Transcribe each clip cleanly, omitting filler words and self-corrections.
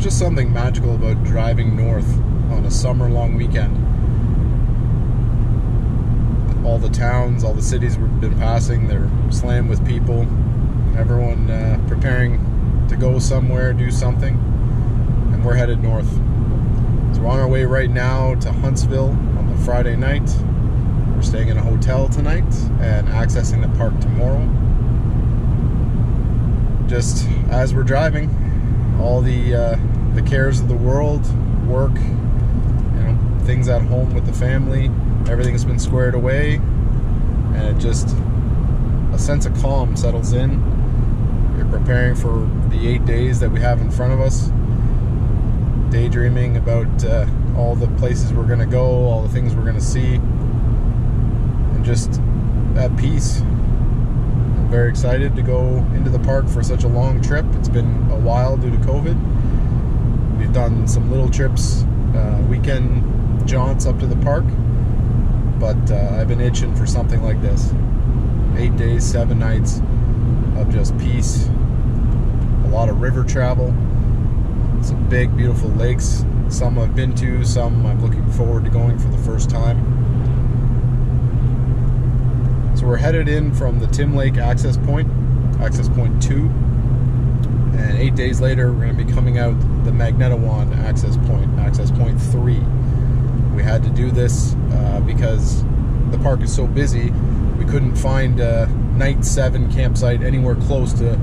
just something magical about driving north on a summer long weekend. All the towns, all the cities we've been passing, they're slammed with people. Everyone preparing to go somewhere, do something, and we're headed north. So we're on our way right now to Huntsville on the Friday night. We're staying in a hotel tonight and accessing the park tomorrow. Just as we're driving, all the cares of the world, work, things at home with the family, everything's been squared away, and it just, a sense of calm settles in. You're preparing for the 8 days that we have in front of us, daydreaming about all the places we're going to go, all the things we're going to see, and just at peace. I'm very excited to go into the park for such a long trip. It's been a while due to COVID. We've done some little trips, weekend jaunts up to the park, but I've been itching for something like this. 8 days, 7 nights of just peace, a lot of river travel, some big beautiful lakes, some I've been to, some I'm looking forward to going for the first time. So we're headed in from the Tim Lake Access Point, Access Point 2, and 8 days later we're going to be coming out the Magnetewan Access Point, Access Point 3. We had to do this because the park is so busy. We couldn't find a night 7 campsite anywhere close to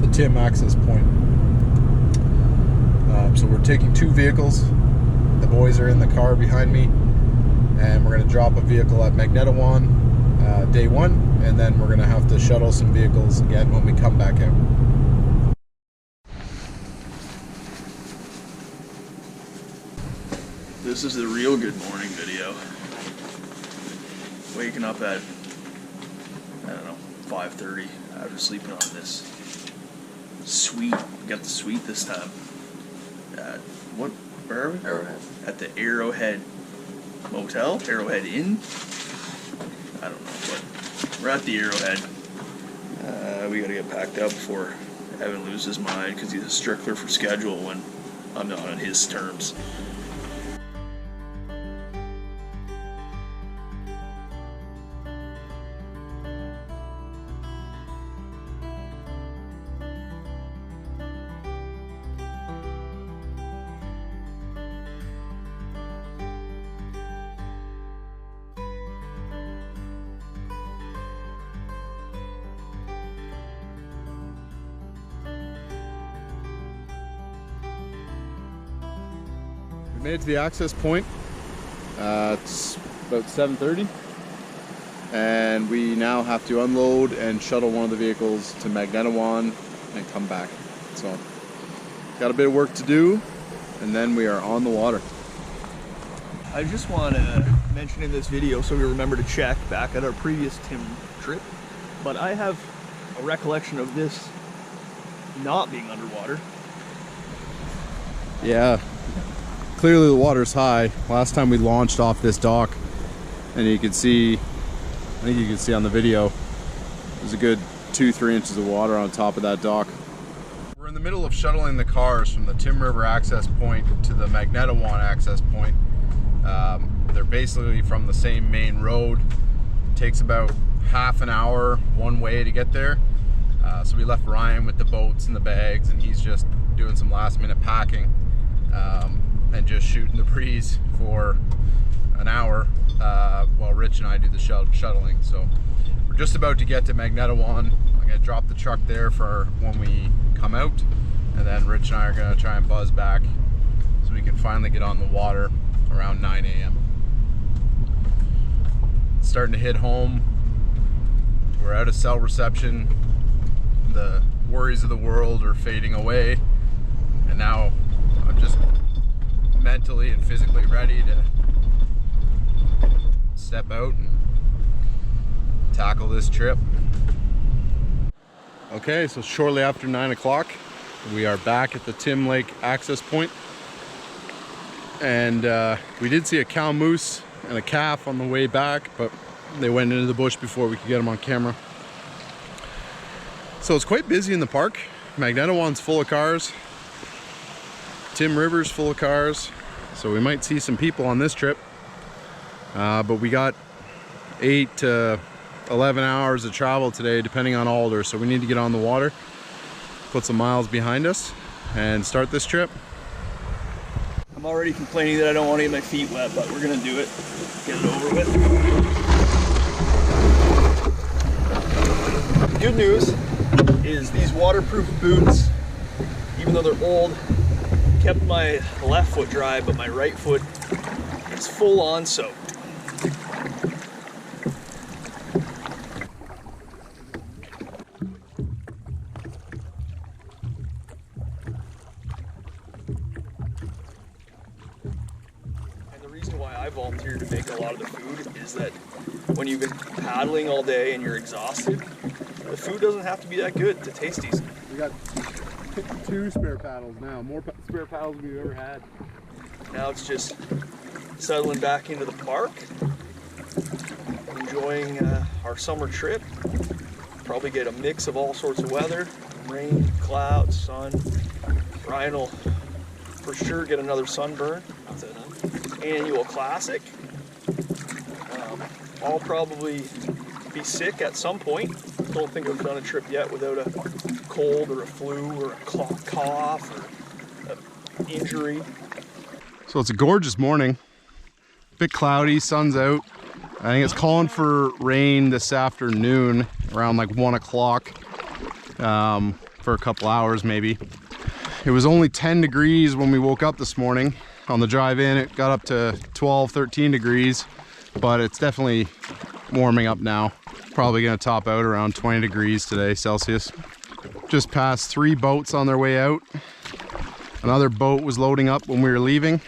the Tim Access Point. So we're taking 2 vehicles. The boys are in the car behind me, and we're going to drop a vehicle at Magnetewan day 1, and then we're going to have to shuttle some vehicles again when we come back out. This is the real good morning video. Waking up at, I don't know, 5:30 after sleeping on this suite. We got the suite this time. At, where are we? Arrowhead. At the Arrowhead Motel? Arrowhead Inn? I don't know, but we're at the Arrowhead. We gotta get packed up before Evan loses his mind because he's a stickler for schedule when I'm not on his terms. We made it to the access point. It's about 7:30, and we now have to unload and shuttle one of the vehicles to Magnetewan and come back. So, got a bit of work to do, and then we are on the water. I just want to mention in this video, so we remember to check back at our previous Tim trip, but I have a recollection of this not being underwater. Yeah. Clearly the water's high. Last time we launched off this dock, and you can see, I think you can see on the video, there's a good 2-3 inches of water on top of that dock. We're in the middle of shuttling the cars from the Tim River Access Point to the Magnetawan Access Point. They're basically from the same main road. It takes about half an hour one way to get there. So we left Ryan with the boats and the bags, and he's just doing some last minute packing. And just shooting the breeze for an hour while Rich and I do the shuttling. So we're just about to get to Magnetewan. I'm going to drop the truck there for when we come out, and then Rich and I are going to try and buzz back so we can finally get on the water around 9 a.m. It's starting to hit home. We're out of cell reception. The worries of the world are fading away, and now I'm just mentally and physically ready to step out and tackle this trip. Okay, so shortly after 9 o'clock, we are back at the Tim Lake Access Point, and we did see a cow moose and a calf on the way back, but they went into the bush before we could get them on camera. So it's quite busy in the park. Magnetewan's full of cars. Tim River's full of cars, so we might see some people on this trip. But we got 8 to 11 hours of travel today, depending on Alder, so we need to get on the water, put some miles behind us, and start this trip. I'm already complaining that I don't want to get my feet wet, but we're gonna do it. Get it over with. Good news is these waterproof boots, even though they're old, kept my left foot dry, but my right foot is full on soaked. I volunteered to make a lot of the food is that when you've been paddling all day and you're exhausted, the food doesn't have to be that good to taste decent. We got 2 spare paddles now, more spare paddles than we've ever had. Now it's just settling back into the park, enjoying our summer trip. Probably get a mix of all sorts of weather, rain, clouds, sun. Ryan will for sure get another sunburn. That's it, huh? Annual classic. I'll probably be sick at some point. Don't think I've done a trip yet without a cold or a flu or a cough or an injury. So it's a gorgeous morning. A bit cloudy, sun's out. I think it's calling for rain this afternoon around like 1 o'clock for a couple hours maybe. It was only 10 degrees when we woke up this morning. On the drive in, it got up to 12, 13 degrees, but it's definitely warming up now. Probably gonna top out around 20 degrees today, Celsius. Just passed 3 boats on their way out. Another boat was loading up when we were leaving.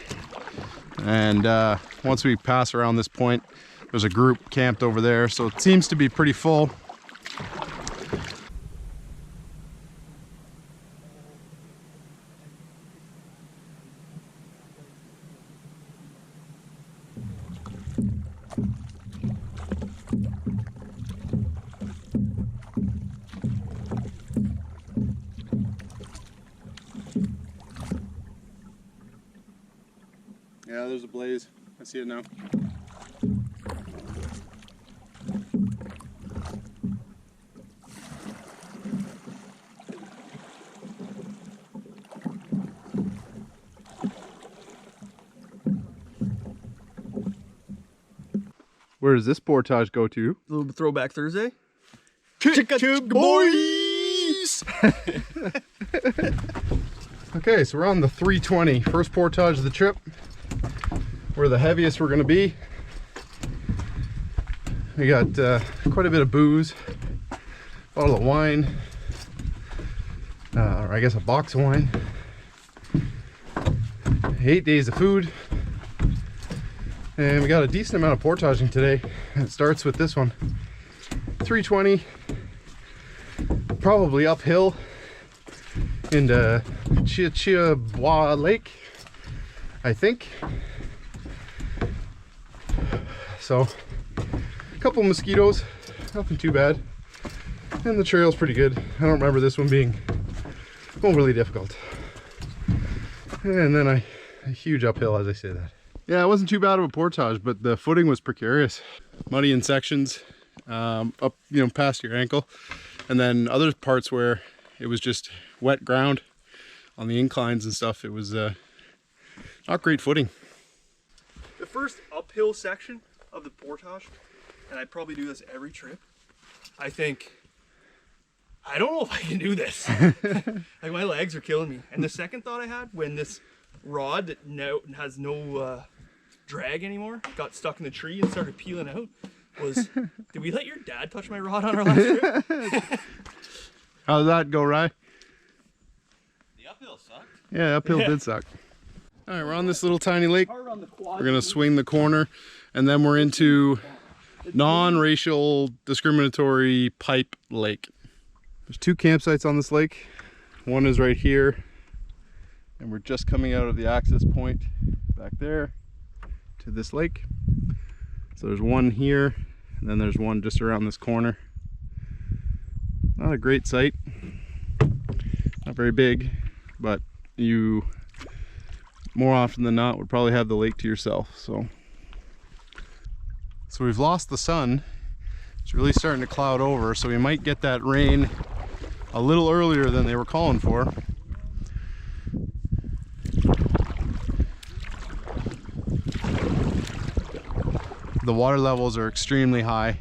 And once we pass around this point, there's a group camped over there, so it seems to be pretty full. Yeah, there's a blaze. I see it now. Where does this portage go to? A little throwback Thursday. Chicken boys! Okay, so we're on the 320. First portage of the trip. We're the heaviest we're gonna be. We got quite a bit of booze, a bottle of wine, or I guess a box of wine, 8 days of food, and we got a decent amount of portaging today. It starts with this one, 320, probably uphill into Chiabois Lake, I think. So, a couple mosquitoes, nothing too bad, and the trail's pretty good. I don't remember this one being overly difficult. And then a huge uphill as I say that. Yeah, it wasn't too bad of a portage, but the footing was precarious. Muddy in sections, up past your ankle, and then other parts where it was just wet ground on the inclines and stuff. It was not great footing. The first uphill section of the portage, and I probably do this every trip, I think, I don't know if I can do this. Like, my legs are killing me. And the second thought I had when this rod that now has no drag anymore got stuck in the tree and started peeling out was, did we let your dad touch my rod on our last trip? How did that go, Rye? The uphill sucked. Yeah, uphill did suck. All right, we're on this little tiny lake. We're gonna swing the corner, and then we're into non-racial discriminatory pipe lake. There's 2 campsites on this lake. One is right here, and we're just coming out of the access point back there to this lake. So there's one here, and then there's one just around this corner. Not a great site, not very big, but you more often than not would probably have the lake to yourself. So we've lost the sun. It's really starting to cloud over, so we might get that rain a little earlier than they were calling for. The water levels are extremely high.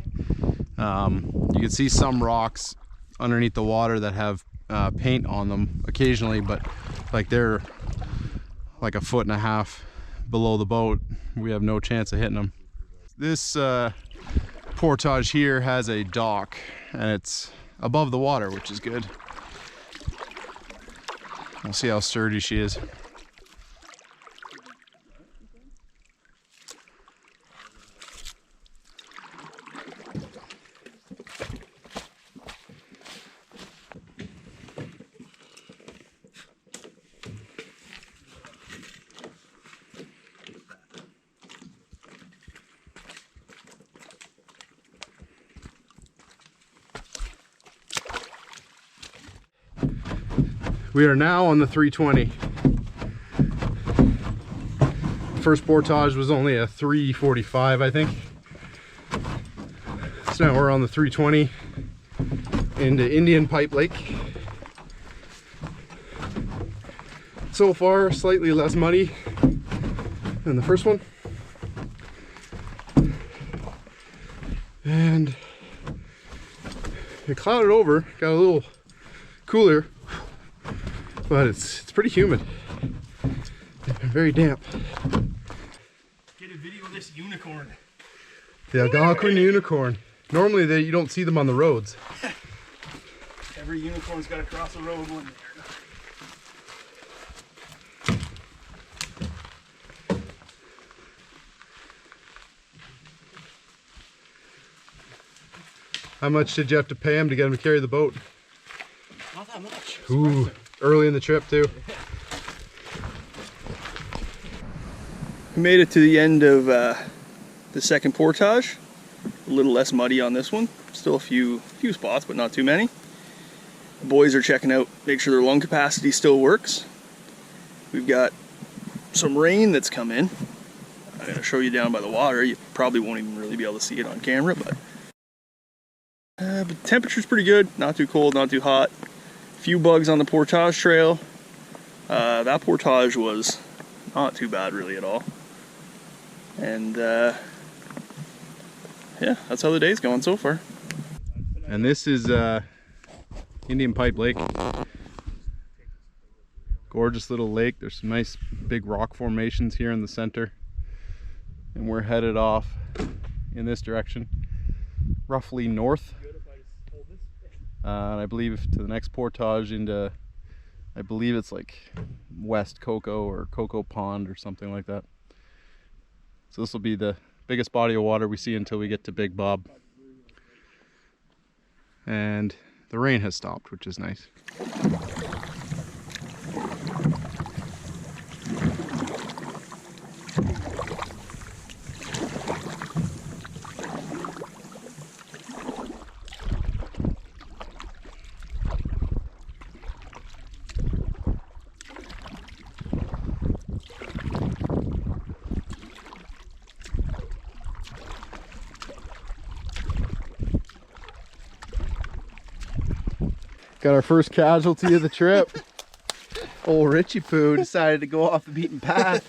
You can see some rocks underneath the water that have paint on them occasionally, but like they're like 1.5 feet below the boat. We have no chance of hitting them. This portage here has a dock and it's above the water, which is good. We'll see how sturdy she is. We are now on the 320. First portage was only a 345, I think. So now we're on the 320 into Indian Pipe Lake. So far, slightly less muddy than the first one. And it clouded over, got a little cooler. But it's pretty humid. Very damp. Get a video of this unicorn. The Algonquin unicorn. Normally you don't see them on the roads. Every unicorn's got to cross the road one day. How much did you have to pay him to get him to carry the boat? Not that much. Ooh, early in the trip too. We made it to the end of the second portage. A little less muddy on this one. Still a few spots, but not too many. The boys are checking out, make sure their lung capacity still works. We've got some rain that's come in. I'm going to show you down by the water. You probably won't even really be able to see it on camera, but the temperature's pretty good. Not too cold, not too hot. Few bugs on the portage trail. That portage was not too bad really at all. And yeah, that's how the day's going so far. And this is Indian Pipe Lake. Gorgeous little lake. There's some nice big rock formations here in the center. And we're headed off in this direction, roughly north. And I believe to the next portage into, I believe it's like West Cocoa or Cocoa Pond or something like that. So this will be the biggest body of water we see until we get to Big Bob. And the rain has stopped, which is nice. Got our first casualty of the trip. Old Richie Poo decided to go off the beaten path.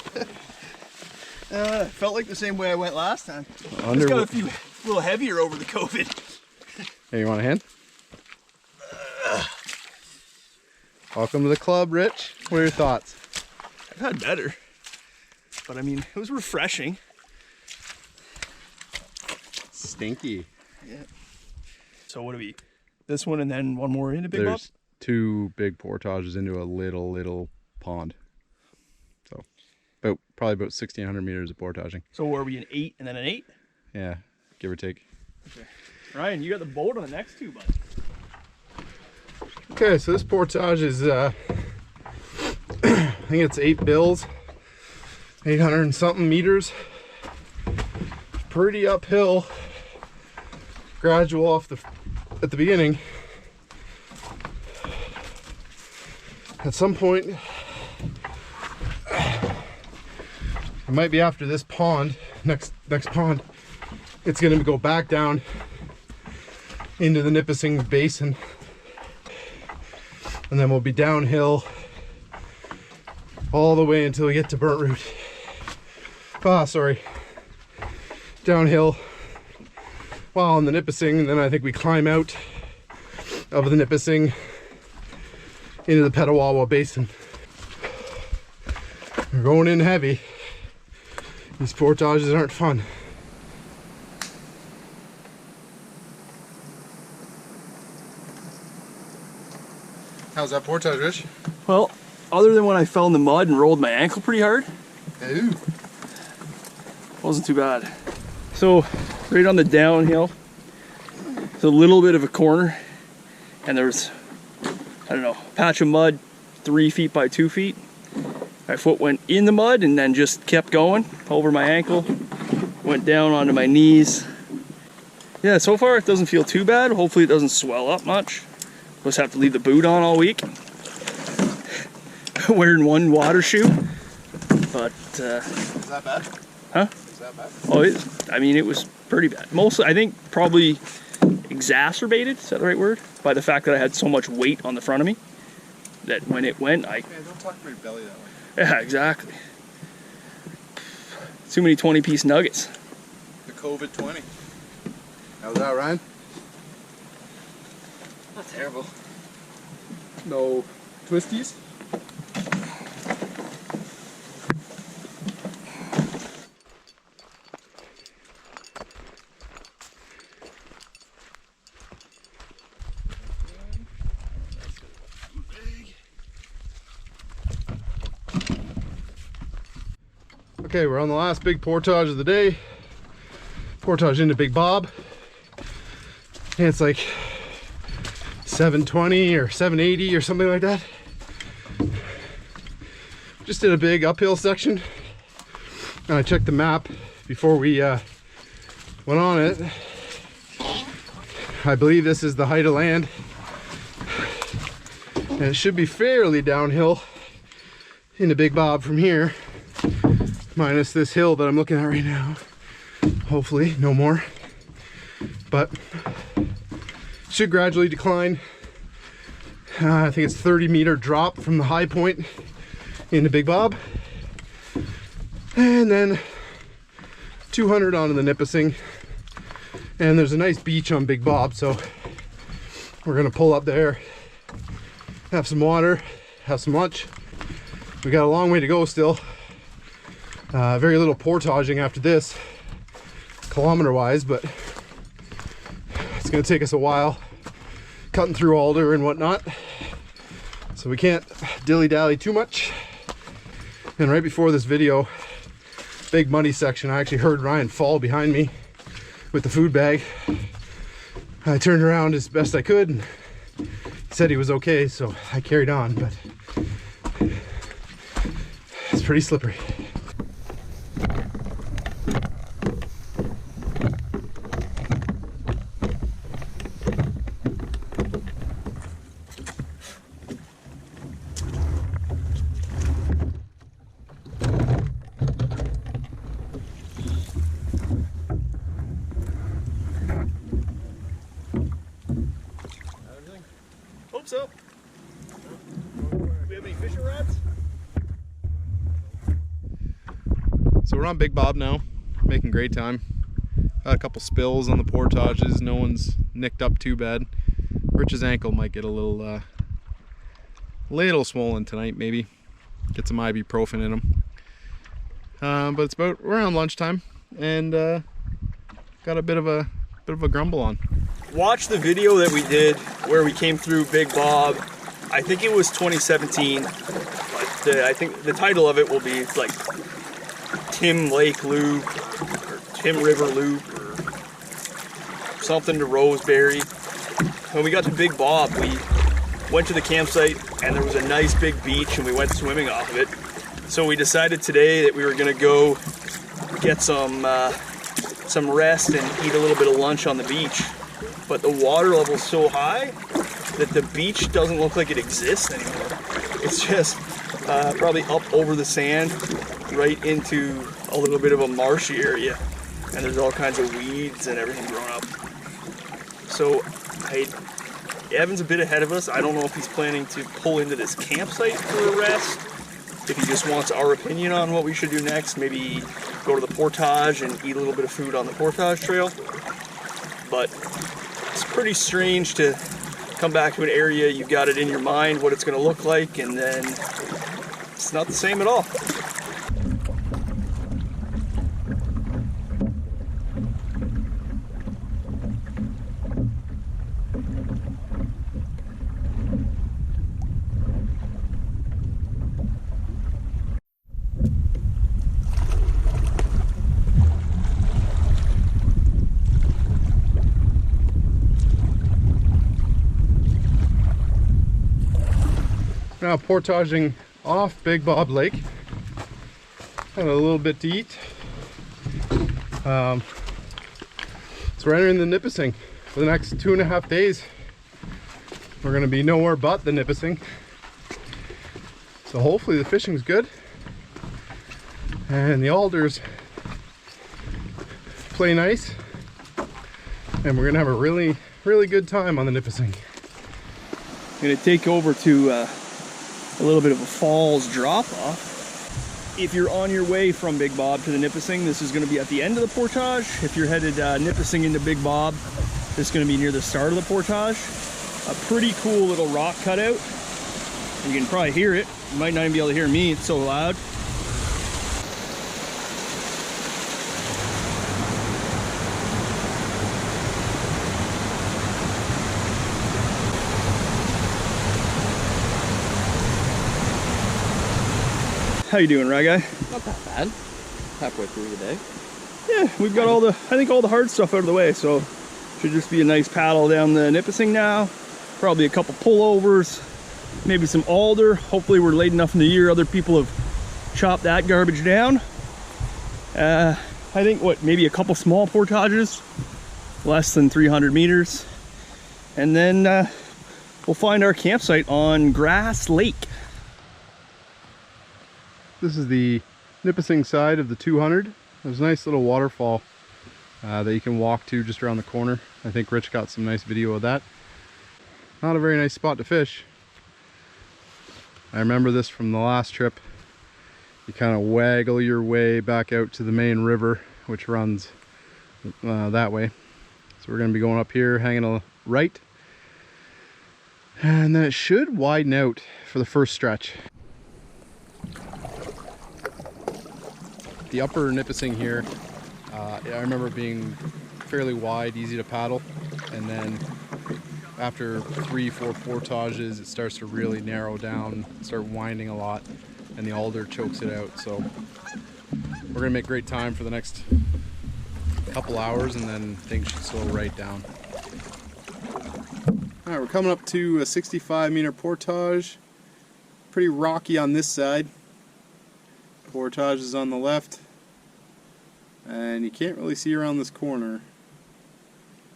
Felt like the same way I went last time. It's got a little heavier over the COVID. Hey, you want a hand? Welcome to the club, Rich. What are your thoughts? I've had better, but I mean, it was refreshing. Stinky. Yeah. So what do we? This one and then one more in a Big Bob? There's 2 big portages into a little pond. So probably about 1,600 meters of portaging. So are we an 8 and then an 8? Yeah, give or take. Okay. Ryan, you got the boat on the next 2, bud. Okay, so this portage is I think it's 8 bills, 800 and something meters. Pretty uphill, gradual at the beginning. At some point It might be after this pond, next pond, it's gonna go back down into the Nipissing Basin. And then we'll be downhill all the way until we get to Burnt Root. Downhill while in the Nipissing, and then I think we climb out of the Nipissing into the Petawawa Basin. We're going in heavy. These portages aren't fun. How's that portage, Rich? Well, other than when I fell in the mud and rolled my ankle pretty hard, Ooh. wasn't too bad. So, right on the downhill, there's a little bit of a corner, and there's, I don't know, a patch of mud 3 feet by 2 feet. My foot went in the mud and then just kept going over my ankle, went down onto my knees. Yeah, so far it doesn't feel too bad. Hopefully it doesn't swell up much. Just have to leave the boot on all week. Wearing one water shoe. But, Is that bad? Huh? Is that bad? Oh, it was pretty bad. Mostly, I think probably exacerbated, is that the right word? By the fact that I had so much weight on the front of me. That when it went, Man, don't talk about your belly that way. Yeah, exactly. Too many 20-piece nuggets. The COVID 20. How's that, Ryan? Not terrible. No twisties? Okay, we're on the last big portage of the day. Portage into Big Bob. And it's like 720 or 780 or something like that. Just did a big uphill section. And I checked the map before we went on it. I believe this is the height of land. And it should be fairly downhill into Big Bob from here. Minus this hill that I'm looking at right now. Hopefully, no more. But should gradually decline. I think it's 30-meter drop from the high point into Big Bob. And then 200 onto the Nipissing. And there's a nice beach on Big Bob, so we're gonna pull up there, have some water, have some lunch. We got a long way to go still. Very little portaging after this, kilometer-wise, but it's going to take us a while cutting through alder and whatnot, so we can't dilly-dally too much. And right before this video, big muddy section, I actually heard Ryan fall behind me with the food bag. I turned around as best I could and he said he was okay, so I carried on, but it's pretty slippery. Hope so. Do we have any fishing rods? So we're on Big Bob now, making great time. Had a couple spills on the portages. No one's nicked up too bad. Rich's ankle might get a little swollen tonight, maybe. Get some ibuprofen in him. But it's about around lunchtime, and got a bit of a grumble on. Watch the video that we did where we came through Big Bob. I think it was 2017. But I think the title of it will be like Tim Lake Loop or Tim River Loop or something to Roseberry. When we got to Big Bob, we went to the campsite and there was a nice big beach and we went swimming off of it. So we decided today that we were gonna go get some rest and eat a little bit of lunch on the beach. But the water level's so high that the beach doesn't look like it exists anymore. It's just probably up over the sand right into a little bit of a marshy area, and there's all kinds of weeds and everything growing up. So Evan's a bit ahead of us. I don't know if he's planning to pull into this campsite for a rest, if he just wants our opinion on what we should do next, maybe go to the portage and eat a little bit of food on the portage trail. But it's pretty strange to come back to an area, you've got it in your mind what it's going to look like, and then it's not the same at all. Now portaging off Big Bob Lake. Had a little bit to eat. So we're entering the Nipissing for the next 2.5 days. We're going to be nowhere but the Nipissing. So hopefully the fishing's good. And the alders play nice. And we're going to have a really, really good time on the Nipissing. I'm going to take over to a little bit of a falls drop off. If you're on your way from Big Bob to the Nipissing, this is going to be at the end of the portage. If you're headed Nipissing into Big Bob, this is going to be near the start of the portage. A pretty cool little rock cutout. You can probably hear it. You might not even be able to hear me, it's so loud. How you doing, Rye Guy? Not that bad. Halfway through the day. Yeah, we've got all the, I think all the hard stuff out of the way, so should just be a nice paddle down the Nipissing now. Probably a couple pullovers, maybe some alder. Hopefully we're late enough in the year other people have chopped that garbage down. I think maybe a couple small portages, less than 300 meters. And then we'll find our campsite on Grass Lake. This is the Nipissing side of the 200. There's a nice little waterfall that you can walk to just around the corner. I think Rich got some nice video of that. Not a very nice spot to fish. I remember this from the last trip. You kind of waggle your way back out to the main river, which runs that way. So we're going to be going up here, hanging a right. And then it should widen out for the first stretch. The upper Nipissing here, I remember being fairly wide, easy to paddle, and then after 3-4 portages it starts to really narrow down, start winding a lot, and the alder chokes it out. So we're gonna make great time for the next couple hours, and then things should slow right down. All right, we're coming up to a 65-meter portage. Pretty rocky on this side. Portage is on the left, and you can't really see around this corner,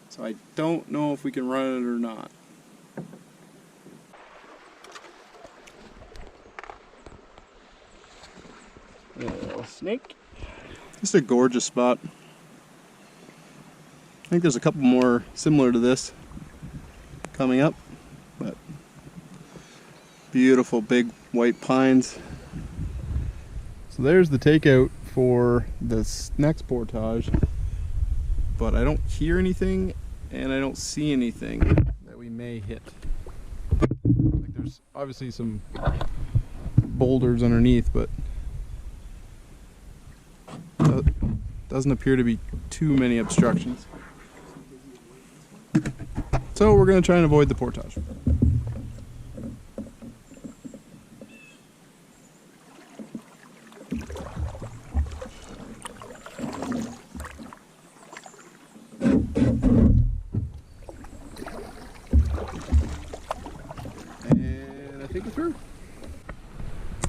so I don't know if we can run it or not. Little snake. This is a gorgeous spot. I think there's a couple more similar to this coming up, but beautiful big white pines. So there's the takeout for this next portage, but I don't hear anything and I don't see anything that we may hit. Like there's obviously some boulders underneath, but doesn't appear to be too many obstructions. So we're going to try and avoid the portage.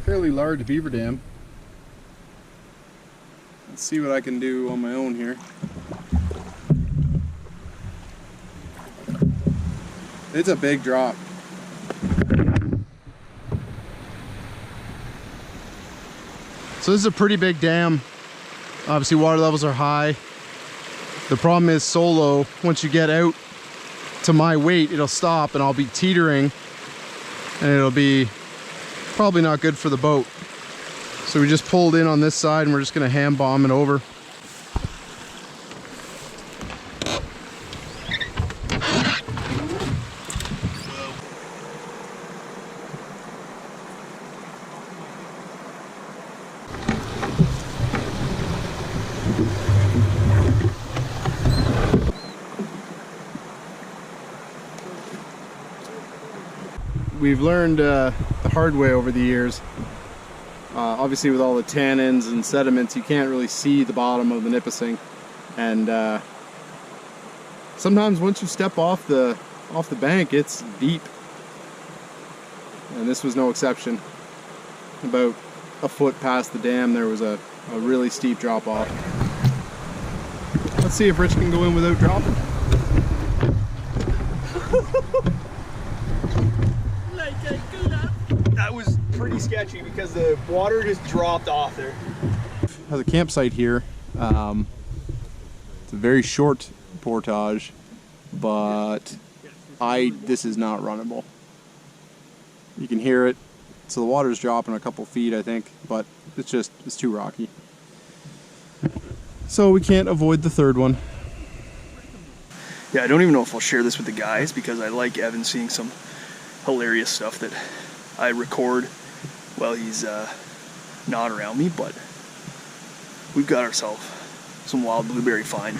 Fairly large beaver dam. Let's see what I can do on my own here. It's a big drop. So this is a pretty big dam. Obviously water levels are high. The problem is solo, once you get out to my weight, it'll stop and I'll be teetering and it'll be probably not good for the boat. So we just pulled in on this side and we're just gonna hand bomb it over. We've learned the hard way over the years. Obviously with all the tannins and sediments, you can't really see the bottom of the Nipissing. And sometimes once you step off the bank, it's deep. And this was no exception. About a foot past the dam, there was a really steep drop off. Let's see if Rich can go in without dropping. That was pretty sketchy because the water just dropped off there. Has a campsite here. It's a very short portage, but this is not runnable. You can hear it, so the water's dropping a couple feet, I think, but it's too rocky. So we can't avoid the third one. Yeah, I don't even know if I'll share this with the guys because I like Evan seeing some hilarious stuff that I record while he's not around me, but we've got ourselves some wild blueberry find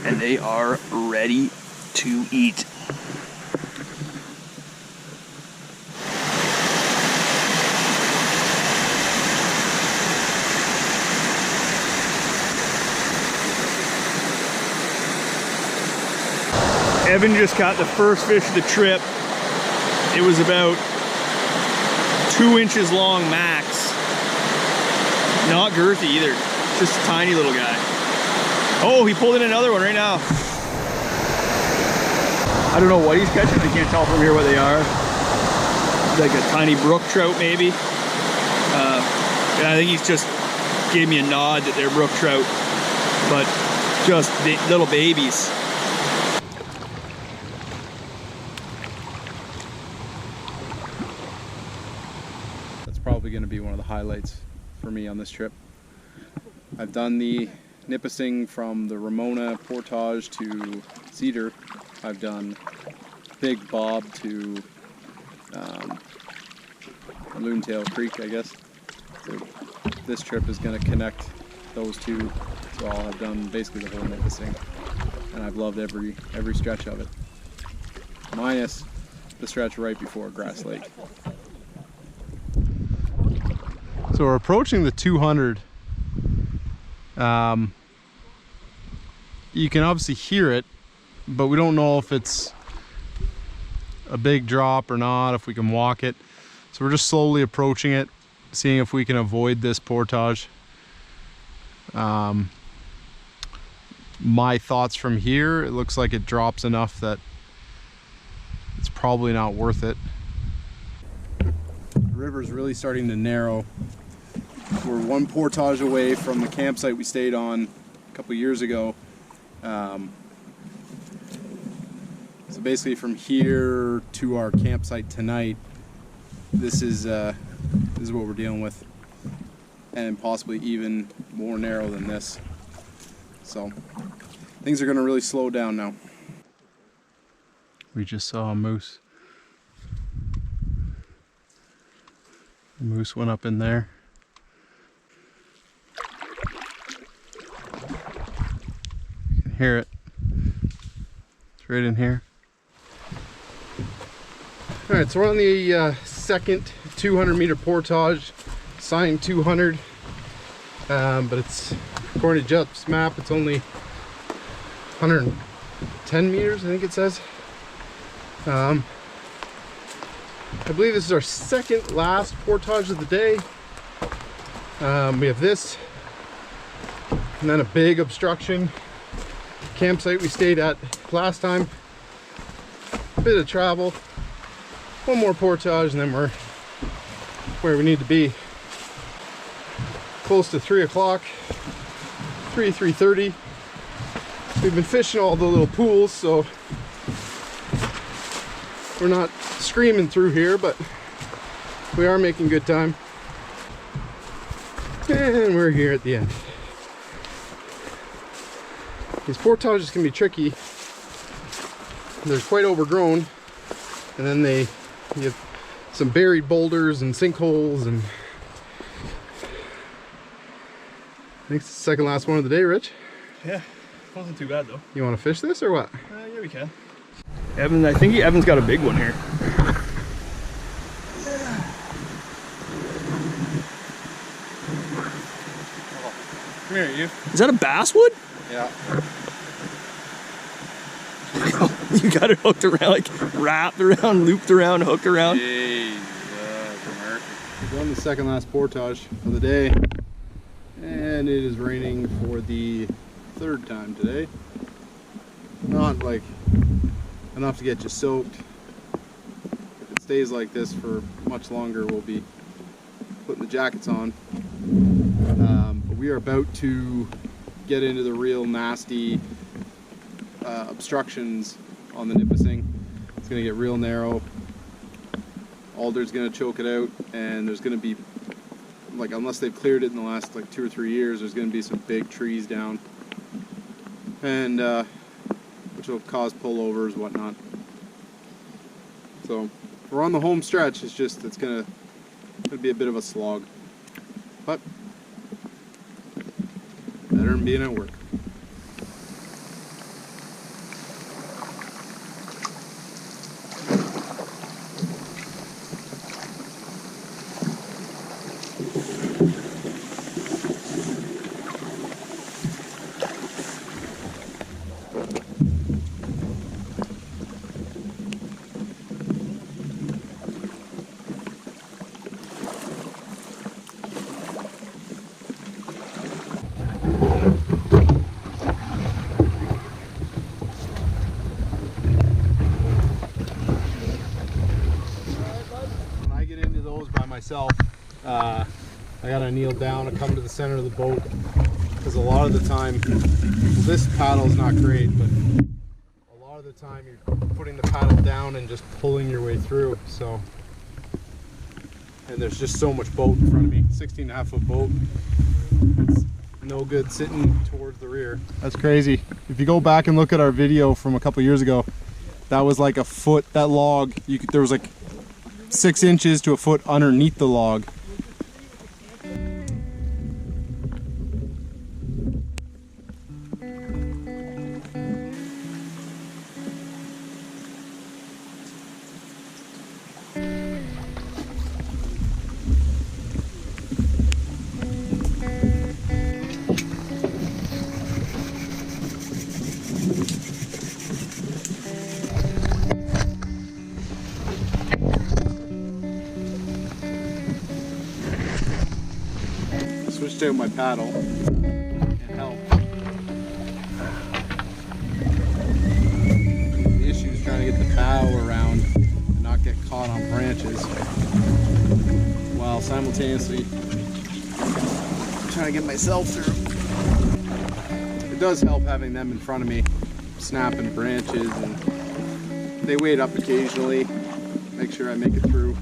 and they are ready to eat. Evan just caught the first fish of the trip. It was about 2 inches long max. Not girthy either, just a tiny little guy. Oh, he pulled in another one right now. I don't know what he's catching, I can't tell from here what they are. Like a tiny brook trout maybe. And I think he's just gave me a nod that they're brook trout, but just little babies. Probably going to be one of the highlights for me on this trip. I've done the Nipissing from the Ramona portage to Cedar. I've done Big Bob to Loontail Creek, I guess. So this trip is going to connect those two, so I'll have done basically the whole Nipissing, and I've loved every stretch of it, minus the stretch right before Grass Lake. So we're approaching the 200. You can obviously hear it, but we don't know if it's a big drop or not, if we can walk it. So we're just slowly approaching it, seeing if we can avoid this portage. My thoughts from here, it looks like it drops enough that it's probably not worth it. The river's really starting to narrow. We're one portage away from the campsite we stayed on a couple years ago. So basically from here to our campsite tonight, this is what we're dealing with, and possibly even more narrow than this. So things are going to really slow down now. We just saw a moose. The moose went up in there. You can hear it. It's right in here. Alright, so we're on the second 200 meter portage, signed 200, but it's, according to Jeff's map, it's only 110 meters, I think it says. I believe this is our second last portage of the day. We have this, and then a big obstruction campsite we stayed at last time. A bit of travel, one more portage, and then we're where we need to be. Close to 3 o'clock. 3:30. We've been fishing all the little pools, so we're not screaming through here, but we are making good time. And we're here at the end. These portages can be tricky. They're quite overgrown, and then you have some buried boulders and sinkholes, and I think it's the second last one of the day, Rich. Yeah, wasn't too bad though. You want to fish this or what? Yeah, we can. Evan, I think Evan's got a big one here. Come here, you. Is that a basswood? Yeah. You got it hooked around, like wrapped around, looped around, hooked around. Jeez, we're doing the second last portage for the day, and it is raining for the third time today. Not like enough to get you soaked. If it stays like this for much longer, we'll be putting the jackets on. But we are about to get into the real nasty obstructions on the Nipissing. It's going to get real narrow. Alder's going to choke it out, and there's going to be, like, unless they've cleared it in the last like 2 or 3 years, there's going to be some big trees down, and which will cause pullovers, whatnot. So we're on the home stretch. It's just it's gonna be a bit of a slog, but better than being at work. Myself, I gotta kneel down and come to the center of the boat, because a lot of the time, well, this paddle's not great, but a lot of the time you're putting the paddle down and just pulling your way through. So, and there's just so much boat in front of me. 16.5-foot boat. It's no good sitting towards the rear. That's crazy. If you go back and look at our video from a couple years ago, that was like a foot. That log, there was like 6 inches to a foot underneath the log. Switched out my paddle. It helped. The issue is trying to get the bow around and not get caught on branches, while simultaneously trying to get myself through. It does help having them in front of me, snapping branches, and they wait up occasionally, make sure I make it through.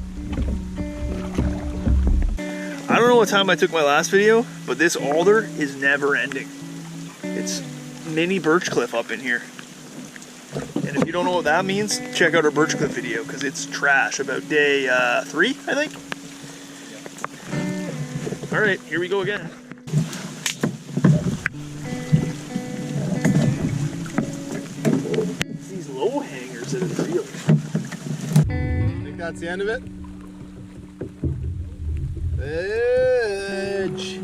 I don't know what time I took my last video, but this alder is never ending. It's mini birch cliff up in here. And if you don't know what that means, check out our birch cliff video, because it's trash about day 3, I think. All right, here we go again. It's these low hangers that are real. Think that's the end of it? Edge.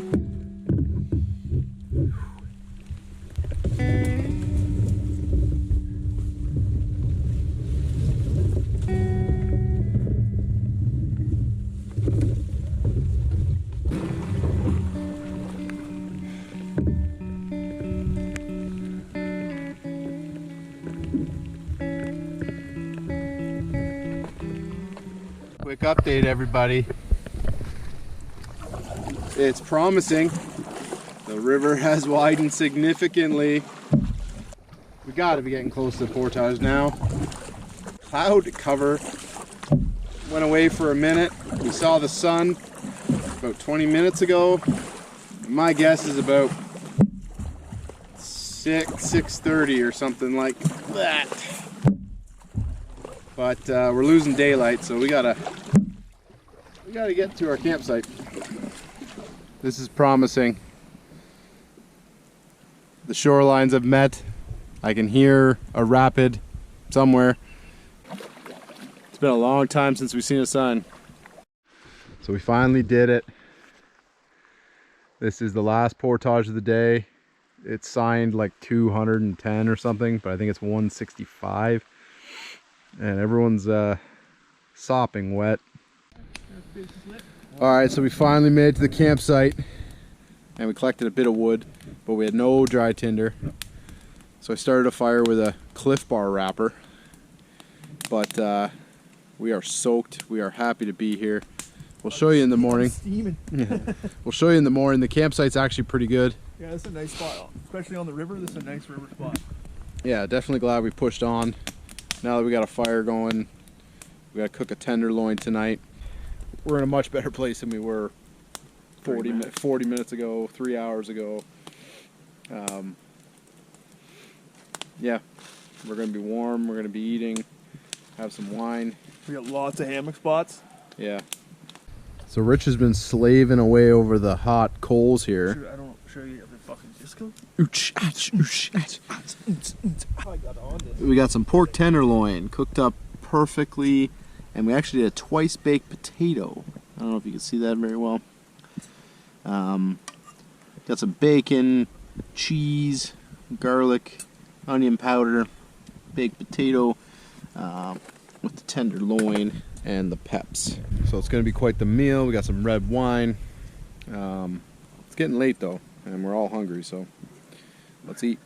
Quick update, everybody. It's promising. The river has widened significantly. We gotta be getting close to the portage now. Cloud cover went away for a minute. We saw the sun about 20 minutes ago. My guess is about 6:30 or something like that. But we're losing daylight, so we gotta get to our campsite. This is promising. The shorelines have met. I can hear a rapid somewhere. It's been a long time since we've seen a sun. So we finally did it. This is the last portage of the day. It's signed like 210 or something, but I think it's 165. And everyone's sopping wet. Alright, so we finally made it to the campsite. And we collected a bit of wood, but we had no dry tinder. So I started a fire with a Cliff Bar wrapper. But we are soaked. We are happy to be here. We'll show you in the morning. We'll show you in the morning. The campsite's actually pretty good. Yeah, this is a nice spot. Especially on the river, this is a nice river spot. Yeah, definitely glad we pushed on. Now that we got a fire going, we got to cook a tenderloin tonight. We're in a much better place than we were 40 minutes ago, 3 hours ago. Yeah, we're going to be warm. We're going to be eating, have some wine. We got lots of hammock spots. Yeah. So Rich has been slaving away over the hot coals here. Sure, I don't show you the fucking disco. We got some pork tenderloin cooked up perfectly, and we actually did a twice baked potato. I don't know if you can see that very well. Got some bacon, cheese, garlic, onion powder, baked potato with the tenderloin and the peps. So it's going to be quite the meal. We got some red wine. It's getting late though, and we're all hungry, so let's eat.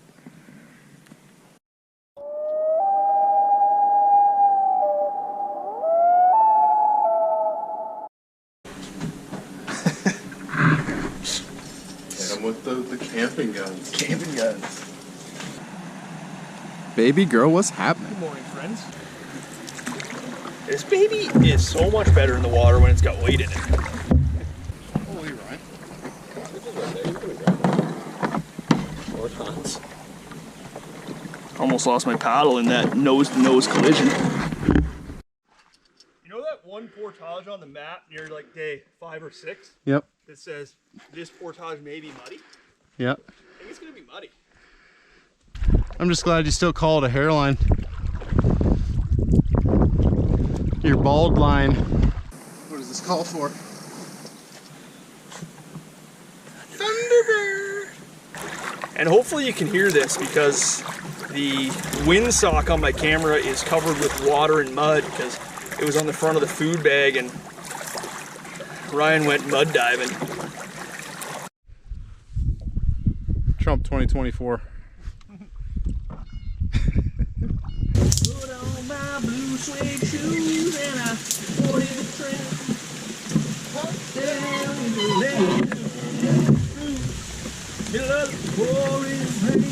And with the camping guns. Camping guns. Baby girl, what's happening? Good morning, friends. This baby is so much better in the water when it's got weight in it. Holy Ryan. 4 tons. Almost lost my paddle in that nose-to-nose collision. You know that one portage on the map near like day 5 or 6? Yep. That says this portage may be muddy? Yep. I think it's gonna be muddy. I'm just glad you still call it a hairline. Your bald line. What does this call for? Thunderbird! And hopefully you can hear this because the windsock on my camera is covered with water and mud because it was on the front of the food bag and Ryan went mud diving. Trump 2024. Put on my blue suede shoes and I boarded the train. Walked down the lane. Middle of the pouring rain.